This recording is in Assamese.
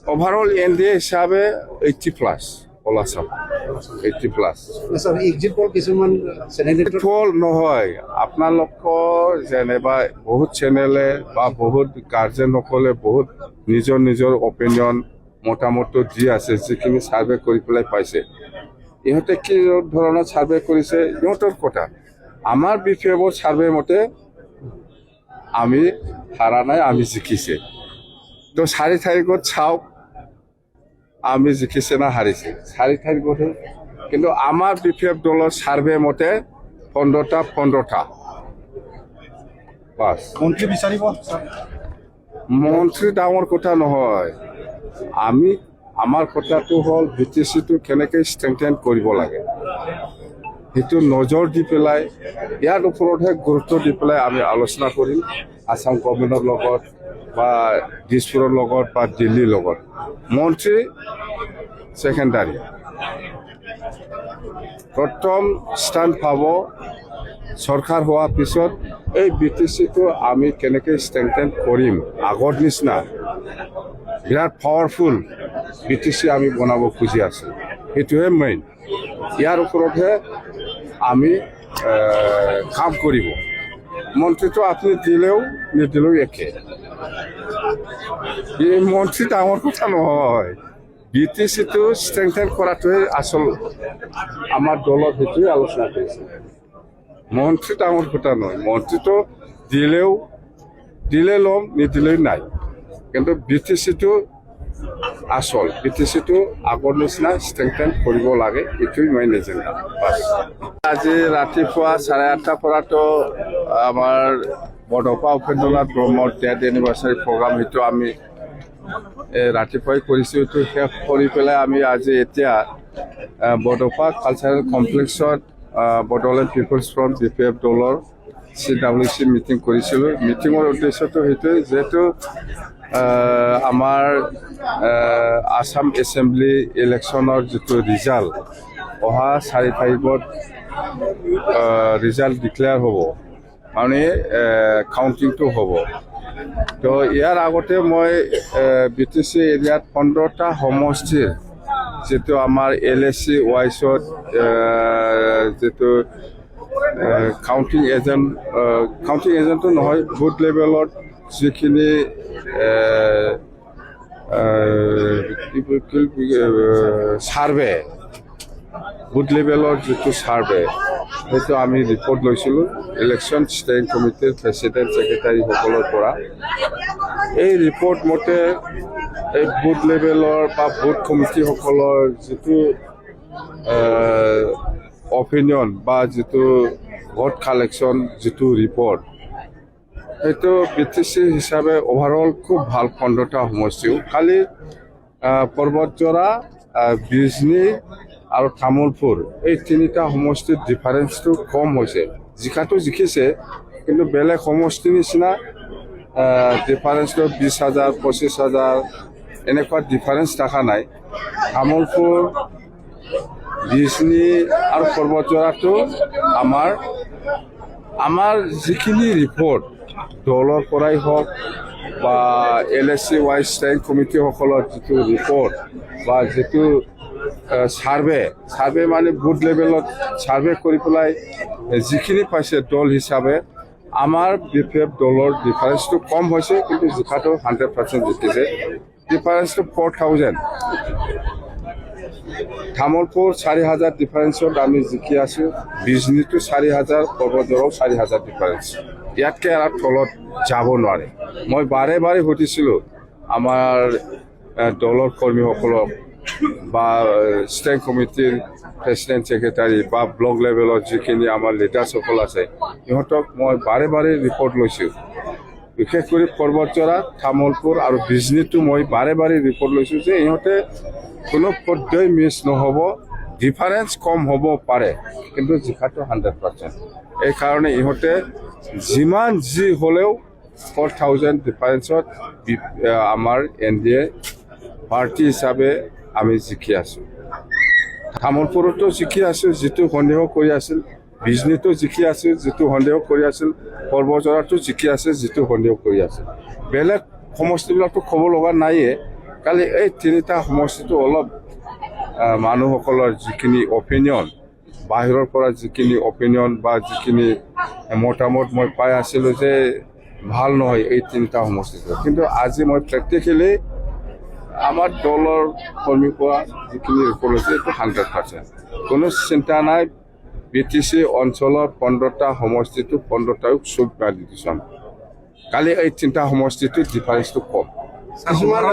ওভারঅল এনডিএ হিসাবে 80+ অল আসাম 80+। এক্সিট পল কিছুমান চেনেল ফল নহয় আপোনালোকৰ যেনিবা বহুত চেনেলে বা বহুত গাৰ্জেনসকলে বহুত নিজৰ নিজৰ অপিনিয়ন মতামত দি আছে, যিখিনি ছাৰ্ভে কৰি পেলাই পাইছে। ইহঁতে কি ধৰণৰ ছাৰ্ভে কৰিছে ইহঁতৰ কথা। আমাৰ বিফেভৰ ছাৰ্ভে মতে আমি হাৰা নাই, আমি জিকিছে। তো 4 তাৰিখত চাওক আমি জিকিছে না হাৰিছে 4 তাৰিখতে। কিন্তু আমাৰ বিফেভ দলৰ ছাৰ্ভে মতে 15টা বাছ। মন্ত্ৰী বিচাৰিব মন্ত্ৰী ডাঙৰ কথা নহয়। আমাৰ কথাটো হ'ল BTCটো কেনেকৈ ষ্ট্ৰেংথেন কৰিব লাগে সেইটো নজৰ দি পেলাই ইয়াৰ ওপৰতহে গুৰুত্ব দি পেলাই আমি আলোচনা কৰিম আসাম গভৰ্ণমেণ্টৰ লগত বা দিছপুৰৰ লগত বা দিল্লীৰ লগত। মন্ত্ৰী সেকেন্ডাৰী, প্ৰথম স্থান পাব চৰকাৰ হোৱাৰ পিছত এই BTCটো আমি কেনেকৈ ষ্ট্ৰেংথেন কৰিম। আগৰ নিচিনা বিৰাট পাৱাৰফুল BTC আমি বনাব খুজি আছোঁ, সেইটোহে মেইন। ইয়াৰ ওপৰতহে আমি কাম কৰিব। মন্ত্ৰীটো আপুনি দিলেও নিদিলেও একে। এই মন্ত্ৰী ডাঙৰ কথা নহয়, BTCটো ষ্ট্ৰেংথেন কৰাটোহে আচল। আমাৰ দলত সেইটোৱে আলোচনা কৰিছে। মন্ত্ৰী ডাঙৰ কথা নহয়, মন্ত্ৰীটো দিলে ল'ম নিদিলেও নাই। কিন্তু BTCটো আচল, BTCটো আগৰ নিচিনা ষ্ট্ৰেংথেন কৰিব লাগে, এইটোৱেই মেইন এজেণ্ডা বাছ। আজি ৰাতিপুৱা 8:30টাৰ পৰাতো আমাৰ বৰদপা উপেন্দ্ৰনাথ ব্ৰহ্মৰ ডেথ এনিভাৰ্চাৰী প্ৰগ্ৰাম সেইটো আমি ৰাতিপুৱাই কৰিছোঁ। এইটো শেষ কৰি পেলাই আমি আজি এতিয়া বৰদপা কালচাৰেল কমপ্লেক্সত বডোলেণ্ড পিপলছ ফ্ৰণ্ট BPF দলৰ CWC মিটিং কৰিছিলোঁ। মিটিঙৰ উদ্দেশ্যটো সেইটোৱে, যিহেতু আমাৰ আসাম এছেম্বলি ইলেকশ্যনৰ যিটো ৰিজাল্ট অহা 4 তাৰিখত ৰিজাল্ট ডিক্লেয়াৰ হ'ব, মানে কাউণ্টিংটো হ'ব। তো ইয়াৰ আগতে মই BTC এৰিয়াত 15টা সমষ্টিৰ যিটো আমাৰ LAC ৱাইজত যিটো কাউণ্টিং এজেণ্টটো নহয়, বুথ লেভেলত যিখিনি ছাৰ্ভে, বুথ লেভেলৰ যিটো ছাৰ্ভে সেইটো আমি ৰিপৰ্ট লৈছিলোঁ ইলেকশ্যন ষ্টেৰিং কমিটিৰ প্ৰেচিডেণ্ট ছেক্ৰেটাৰীসকলৰ পৰা। এই ৰিপৰ্ট মতে এই বুথ লেভেলৰ বা বুথ কমিটিসকলৰ যিটো অপিনিয়ন বা যিটো ভোট কালেকশ্যন যিটো ৰিপৰ্ট, সেইটো BTC হিচাপে অভাৰঅল খুব ভাল। 15টা সমষ্টিও খালি পৰ্বতজৰা, বিজনী আৰু তামোলপুৰ এই 3টা সমষ্টিৰ ডিফাৰেঞ্চটো কম হৈছে। জিকাটো জিকিছে, কিন্তু বেলেগ সমষ্টিৰ নিচিনা ডিফাৰেঞ্চটো 20,000 25,000 এনেকুৱা ডিফাৰেঞ্চ দেখা নাই। তামোলপুৰ, বিজনী আৰু পৰ্বতজৰাটো আমাৰ যিখিনি ৰিপৰ্ট দলৰ পৰাই হওক বা LAC ৱাইজ ষ্টেৰিং কমিটিসকলৰ যিটো ৰিপৰ্ট বা যিটো ছাৰ্ভে মানে বুথ লেভেলত ছাৰ্ভে কৰি পেলাই যিখিনি পাইছে দল হিচাপে, আমাৰ BPF দলৰ ডিফাৰেঞ্চটো কম হৈছে, কিন্তু জিকাটো 100% জিকিছে। ডিফাৰেঞ্চটো 4,000। তামোলপুৰ 4,000 ডিফাৰেঞ্চত আমি জিকি আছোঁ, বিজনীটো 4,000, পৰ্বতজৰাও 4,000 ডিফাৰেঞ্চ। ইয়াতকৈ আৰু তলত যাব নোৱাৰে। মই বাৰে বাৰে সুধিছিলোঁ আমাৰ দলৰ কৰ্মীসকলক বা ষ্টেৰিং কমিটিৰ প্ৰেচিডেণ্ট ছেক্ৰেটাৰী বা ব্লক লেভেলত যিখিনি আমাৰ লিডাৰ্ছসকল আছে, ইহঁতক মই বাৰে বাৰে ৰিপৰ্ট লৈছোঁ। বিশেষ কৰি পৰ্বতজৰা, তামোলপুৰ আৰু বিজনীটো মই বাৰে বাৰে ৰিপৰ্ট লৈছোঁ যে ইহঁতে কোনো পৰ্যায় মিছ নহ'ব, ডিফাৰেঞ্চ কম হ'ব পাৰে, কিন্তু জিকাটো 100%। এইকাৰণে ইহঁতে যিমান যি হ'লেও 4,000 ডিফাৰেঞ্চত আমাৰ NDA পাৰ্টি হিচাপে আমি জিকি আছোঁ। তামোলপুৰতো জিকি আছোঁ, যিটো সন্দেহ কৰি আছিল, বিজনীটো জিকি আছিল, যিটো সন্দেহ কৰি আছিল, পৰ্বতজৰাটো জিকি আছে, যিটো সন্দেহ কৰি আছিল। বেলেগ সমষ্টিবিলাকতো ক'ব লগা নাইয়ে, কালি এই তিনিটা সমষ্টিটো অলপ মানুহসকলৰ যিখিনি অপিনিয়ন বাহিৰৰ পৰা যিখিনি অপিনিয়ন বা যিখিনি মতামত মই পাই আছিলোঁ যে ভাল নহয় এই তিনিটা সমষ্টিটো, কিন্তু আজি মই প্ৰেক্টিকেলি আমাৰ দলৰ কৰ্মী পৰা যিখিনি ৰিপৰ্ট হৈছে এইটো 100%। কোনো চিন্তা নাই, BTC অঞ্চলৰ 15টা সমষ্টিটো 15টাও চুপ গালি দিছোঁ। কালি এই তিনিটা সমষ্টিটো ডিফাৰেঞ্চটো কম। কিছুমান